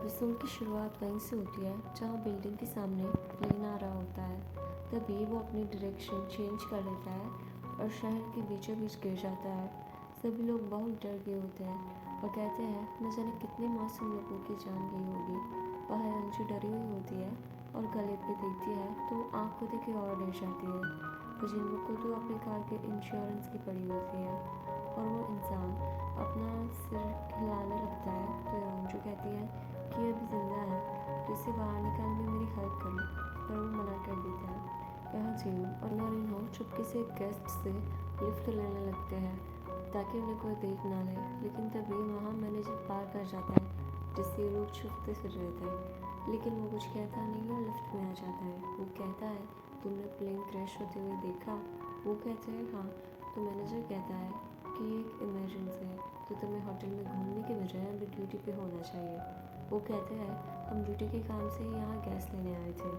Episode की शुरुआत वहीं से होती है जहाँ बिल्डिंग के सामने प्लेन आ रहा होता है। तभी वो अपनी डायरेक्शन चेंज कर लेता है और शहर के बीचों बीच गिर जाता है। सभी लोग बहुत डर गए होते हैं और कहते हैं न जाने कितने मासूम लोगों की जान गई होगी। वह अंजू डरी हुई होती है और गले पे देखती है तो आँख को देखे और डर जाती है। तो जिनको को तो अपनी कार के इंश्योरेंस की पड़ी होती है और वो इंसान अपना सिर हिलाने लगता है। तो अंजू कहती है कि अभी जिंदा है तो इसे बाहर निकालने में मेरी हेल्प करो, पर वो मना कर देता है। यहाँ जिम और नॉरिनो चुपके से गेस्ट से लिफ्ट लेने लगते हैं ताकि उन्हें कोई देख ना ले, लेकिन तभी वहाँ मैनेजर पार कर जाता है जिससे ये लोग छुपते फिर रहे थे। लेकिन वो कुछ कहता नहीं और लिफ्ट में आ जाता है। वो कहता है तुमने प्लेन क्रैश होते हुए देखा? वो कहते हैं हाँ। तो मैनेजर कहता है कि ये एक इमरजेंसी है तो तुम्हें होटल में घूमने के बजाय अभी ड्यूटी पे होना चाहिए। वो कहते हैं हम ड्यूटी के काम से ही यहाँ गैस लेने आए थे।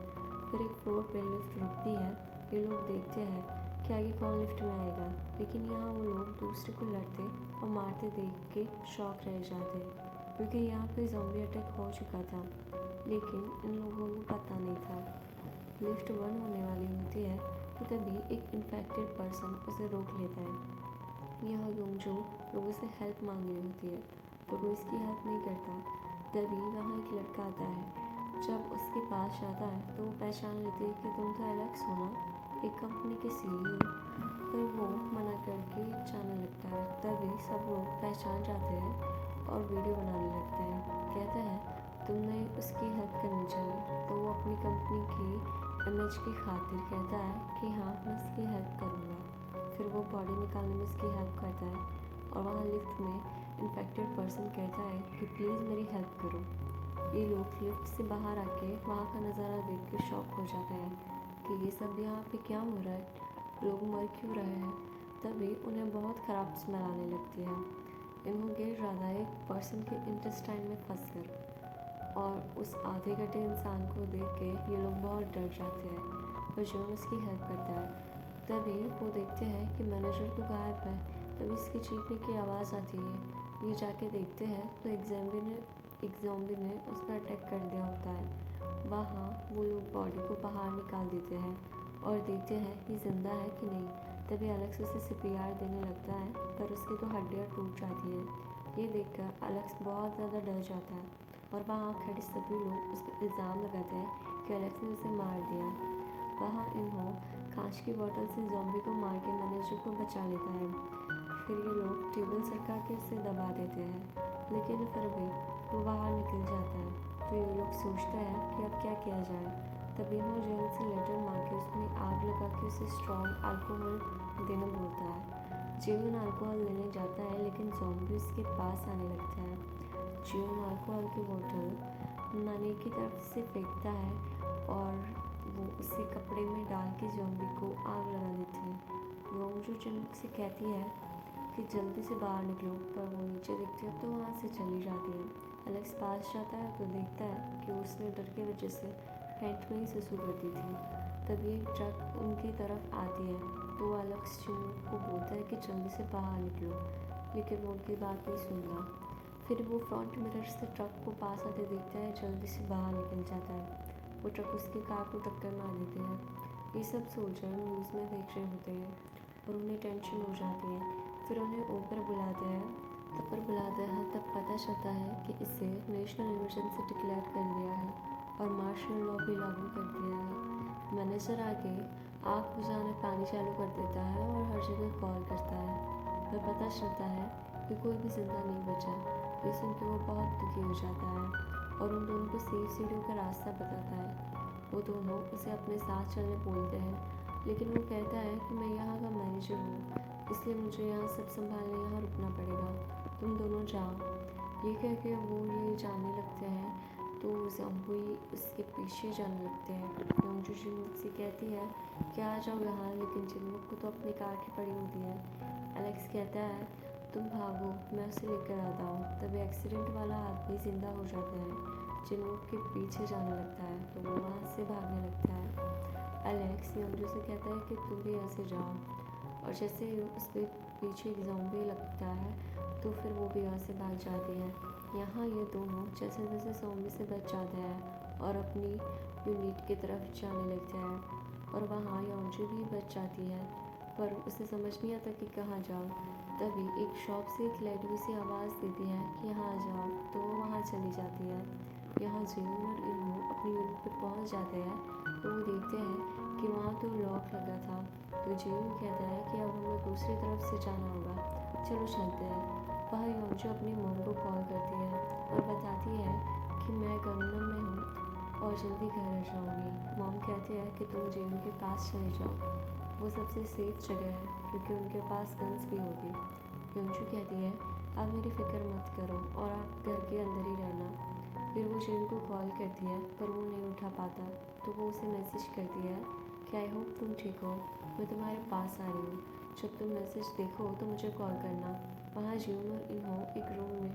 फिर एक फ्लोर पे लिफ्ट रुकती है। ये लोग देखते हैं कि आगे कौन लिफ्ट में आएगा, लेकिन यहाँ वो लोग दूसरे को लड़ते और मारते देख के शॉक रह जाते क्योंकि यहाँ पे ज़ॉम्बी अटैक हो चुका था, लेकिन इन लोगों को पता नहीं था। लिफ्ट बंद होने वाली होती है तो तभी एक इन्फेक्टेड पर्सन उसे रोक लेता है। यह योंगजो लोगों से हेल्प मांग रही होती है पर वो इसकी हेल्प नहीं करता। तभी वहाँ एक लड़का आता है। जब उसके पास जाता है तो वो पहचान लेती है कि तुम तो एलेक्स हो ना, एक कंपनी के CEO। पर वो मना करके जाने लगता है। तभी सब लोग पहचान जाते हैं और वीडियो बनाने लगते हैं। कहते हैं तुमने उसकी हेल्प करनी चाहिए। तो वो अपनी कंपनी की इमेज की खातिर कहता है कि हाँ मैं इसकी हेल्प करूँगा। फिर वो बॉडी निकालने में इसकी हेल्प करता है और वहाँ लिफ्ट में इन्फेक्टेड पर्सन कहता है कि प्लीज़ मेरी हेल्प करो। ये लोग लिफ्ट से बाहर आके वहाँ का नज़ारा देख के शॉक हो जाते हैं कि ये सब यहाँ पे क्या हो रहा है, लोग मर क्यों रहे हैं। तभी उन्हें बहुत ख़राब स्मेल आने लगती है। इन्हों गिर रहा है एक पर्सन के इंटेस्टाइन में फंस कर और उस आधे कटे इंसान को देख के ये लोग बहुत डर जाते हैं। पर जॉन उसकी हेल्प करता है। तभी वो देखते हैं कि मैनेजर तो गायब है। तभी इसकी चीखने की आवाज़ आती है। ये जाके देखते हैं तो एक ज़ॉम्बी ने उस पर अटैक कर दिया होता है। वहाँ वो लोग बॉडी को बाहर निकाल देते हैं और देखते हैं कि जिंदा है कि नहीं। तभी एलेक्स उसे CPR देने लगता है पर उसकी तो हड्डियाँ टूट जाती हैं। ये देखकर एलेक्स बहुत ज़्यादा डर जाता है और वहाँ खड़े सभी लोग उस पर इल्ज़ाम लगाते हैं कि एलेक्स ने उसे मार दिया। वहाँ इन्हों कांच की बोतल से ज़ॉम्बी को मार के मैनेजर को बचा लेता है। फिर ये लोग टेबल सरका के उसे दबा देते हैं, लेकिन फिर भी वो बाहर निकल जाता है। तो ये लोग सोचते हैं कि अब क्या किया जाए। तभी इन्हों जेल से लेटर मांग के उसमें आग लगा के उसे स्ट्रॉन्ग अल्कोहल देना बोलता है। जीवन अल्कोहल लेने जाता है लेकिन ज़ॉम्बी उसके पास आने लगता है। जीवन अल्कोहल की बोतल नानी की तरफ से फेंकता है और वो उसे कपड़े में डाल के ज़ॉम्बी को आग लगा देती है। योंगजू चिनूक से कहती है कि जल्दी से बाहर निकलो, पर वो नीचे देखती है तो वहाँ से चली जाती है। एलेक्स पास जाता है तो देखता है कि उसने डर की वजह से पैंट में ही सुसु कर दी थी। तभी एक ट्रक उनकी तरफ आती है तो वो एलेक्स चिनूक को बोलता है कि जल्दी से बाहर निकलो, लेकिन वो उनकी बात नहीं सुनता। फिर वो फ्रंट मिरर से ट्रक को पास आते देखता है, जल्दी से बाहर निकल जाता है। वो ट्रक उसकी कार को टक्कर मार देते हैं। ये सब सोल्जर न्यूज़ में देख रहे होते हैं और उन्हें टेंशन हो जाती है। फिर उन्हें ऊपर बुलाते हैं तब पता चलता है कि इसे नेशनल इमरजेंसी डिक्लेयर कर दिया है और मार्शल लॉ भी लागू कर दिया है। मैनेजर आके आग बुझाने पानी चालू कर देता है और हर जगह कॉल करता है। फिर पता चलता है कि कोई भी जिंदा नहीं बचा। ये सुन के वो बहुत दुखी हो जाता है और उन दोनों को सेफ सीढ़ियों का रास्ता बताता है। वो दोनों उसे अपने साथ चलने बोलते हैं, लेकिन वो कहता है कि मैं यहाँ का मैनेजर हूँ, इसलिए मुझे यहाँ सब संभालने यहाँ रुकना पड़ेगा, तुम दोनों जाओ। ये कह के वो ये जाने लगते हैं तो ज़ॉम्बी उसके पीछे जाने लगते हैं। योंगजू चिनूक से कहती है कि आ जाओ यहाँ, लेकिन चिनूक को तो अपनी कार की पड़ी होती है। एलेक्स कहता है तुम भागो, मैं उसे लेकर आता हूँ। तभी एक्सीडेंट वाला आदमी जिंदा हो जाता है। चिनूक के पीछे जाने लगता है तो वो वहाँ से भागने लगता है। एलेक्स योंगजू से कहता है कि तुम भी ऐसे जाओ और जैसे ही उस पर पीछे एक ज़ॉम्बी लगता है तो फिर वो भी वहाँ से भाग जाती है। यहाँ ये दोनों जैसे जैसे ज़ॉम्बी से बच जाते हैं और अपनी यूनिट की तरफ जाने लगते हैं और वहाँ योंजू भी बच जाती है, पर उसे समझ नहीं आता कि कहाँ जाओ। तभी एक शॉप से एक लेडी उसे आवाज़ देती है कि यहाँ आ जाओ, तो वो वहाँ चली जाती है। यहाँ जिन और इन्हों अपनी यूनिट पर पहुँच जाते हैं तो वो देखते हैं कि वहाँ तो लॉक लगा था। तो जिन कहता है कि अब हमें दूसरी तरफ से जाना होगा, चलो चलते हैं। वह योंजू अपनी मॉम को कॉल करती है और बताती है कि मैं गंगनम में हूँ और जल्दी घर आ जाऊँगी। मॉम कहती है कि तुम जिन के पास चले जाओ, वो सबसे सेफ जगह है क्योंकि उनके पास गन्स भी होगी। योंजू कहती है आप मेरी फ़िक्र मत करो और आप घर के अंदर ही रहना। फिर वो जिन को कॉल करती है पर वो नहीं उठा पाता, तो वो उसे मैसेज करती है कि आई होप तुम ठीक हो, मैं तुम्हारे पास आ रही हूँ, जब तुम मैसेज देखो तो मुझे कॉल करना। वहाँ जिन और इन्हों एक रूम में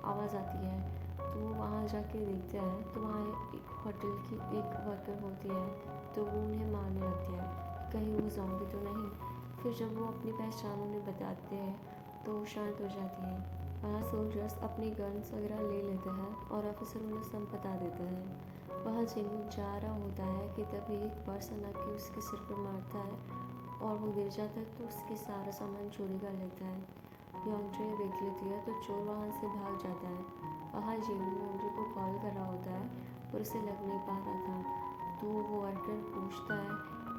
आवाज़ आती है, तो वो वहाँ जाके देखते हैं तो वहाँ एक होटल की एक वर्कर होती है, तो वो उन्हें मारने लगती है, कहीं वो ज़ॉम्बी तो नहीं। फिर जब वो अपनी पहचान उन्हें बताते हैं तो वो शांत हो जाती है। वहाँ सोल्जर्स अपनी गन्स वगैरह ले लेते हैं और ऑफिसर उन्हें सब बता देते हैं। वहाँ जिन जा रहा होता है कि तभी एक पर्सन आके उसके सिर पर मारता है और वो गिर जाता है, तो उसके सारा सामान चोरी कर लेता है। योंजू ये देख लेती है तो चोर वहाँ से भाग जाता है। वहाँ जिन योंजू को कॉल कर रहा होता है पर उसे लग नहीं पा रहा था, तो वो वर्कर पूछता है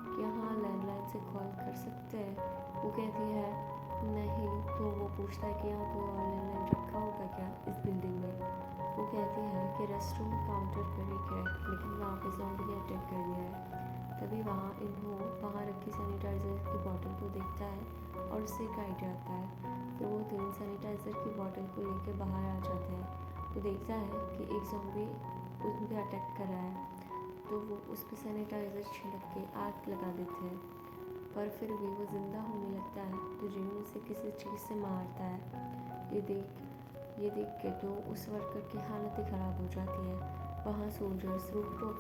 कि हाँ लैंडलाइन से कॉल कर सकते हैं। वो कहती है नहीं, तो वो पूछता है कि यहाँ कोई और लैंडलाइन रखा होगा क्या इस बिल्डिंग में। वो कहती है कि रेस्टरूम काउंटर पर एक है, लेकिन वहाँ पे ज़ॉम्बी ने अटैक कर दिया है। तभी वहाँ इन्हों वहाँ रखी सैनिटाइज़र की बोतल को देखता है और उससे एक आइडिया आता है। फिर वो 3 सैनिटाइज़र की बोतल को लेकर बाहर आ जाते हैं तो देखता है कि एक ज़ॉम्बी उस पर अटैक कर रहा है, तो वो उस पर सैनिटाइज़र छिड़क के आग लगा देते हैं, पर फिर भी वो ज़िंदा होने लगता है तो जिन उसे किसी चीज़ से मारता है। ये देख के तो उस वर्कर की हालत ही ख़राब हो जाती है। वहाँ सोल्जर्स रूफटॉप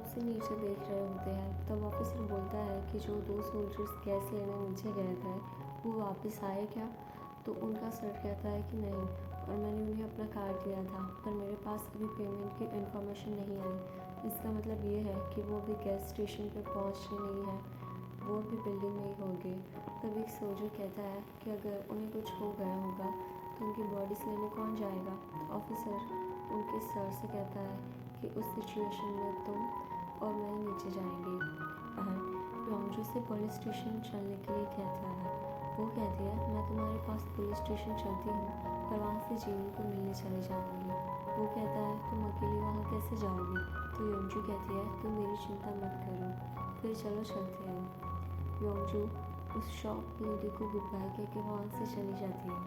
से नीचे देख रहे होते हैं। तब ऑफिसर बोलता है कि जो 2 सोल्जर्स गैस लेने नीचे गए थे वो वापस आए क्या। तो उनका सर कहता है कि नहीं, और मैंने उन्हें अपना कार्ड दिया था पर मेरे पास अभी पेमेंट की इन्फॉर्मेशन नहीं आई। इसका मतलब ये है कि वो अभी गैस स्टेशन पर पहुँचे नहीं है, वो भी बिल्डिंग में ही होंगे। तब एक सोल्जर कहता है कि अगर उन्हें कुछ हो गया होगा तो उनकी बॉडीज लेने कौन जाएगा। तो ऑफिसर उनके सर से कहता है कि उस सिचुएशन में तुम और मैं नीचे जाएंगे। योंजू से पुलिस स्टेशन चलने के लिए कहता है। वो कहती है मैं तुम्हारे पास पुलिस स्टेशन चलती हूँ, पर वहाँ से जीन को मिलने चले जाऊँगी। वो कहता है तुम अकेली वहाँ कैसे जाओगी। तो योंजू कहती है तुम मेरी चिंता मत करो, फिर चलो चलते हैं। योंजू उस शॉप लेडी को गुड बाय कह के वहाँ से चली जाती है।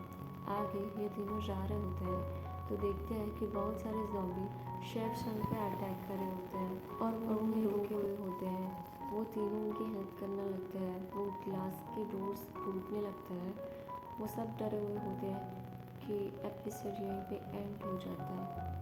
आगे ये तीनों जा रहे होते हैं तो देखते हैं कि बहुत सारे ज़ॉम्बी शेफ सन पे अटैक कर रहे होते हैं और वो उन्हें रोके हुए होते हैं। वो तीनों उनकी हेल्प करने लगते हैं। वो ग्लास के डोर्स टूटने लगते हैं। वो सब डरे हुए होते हैं कि एपिसोड यहीं पे एंड हो जाता है।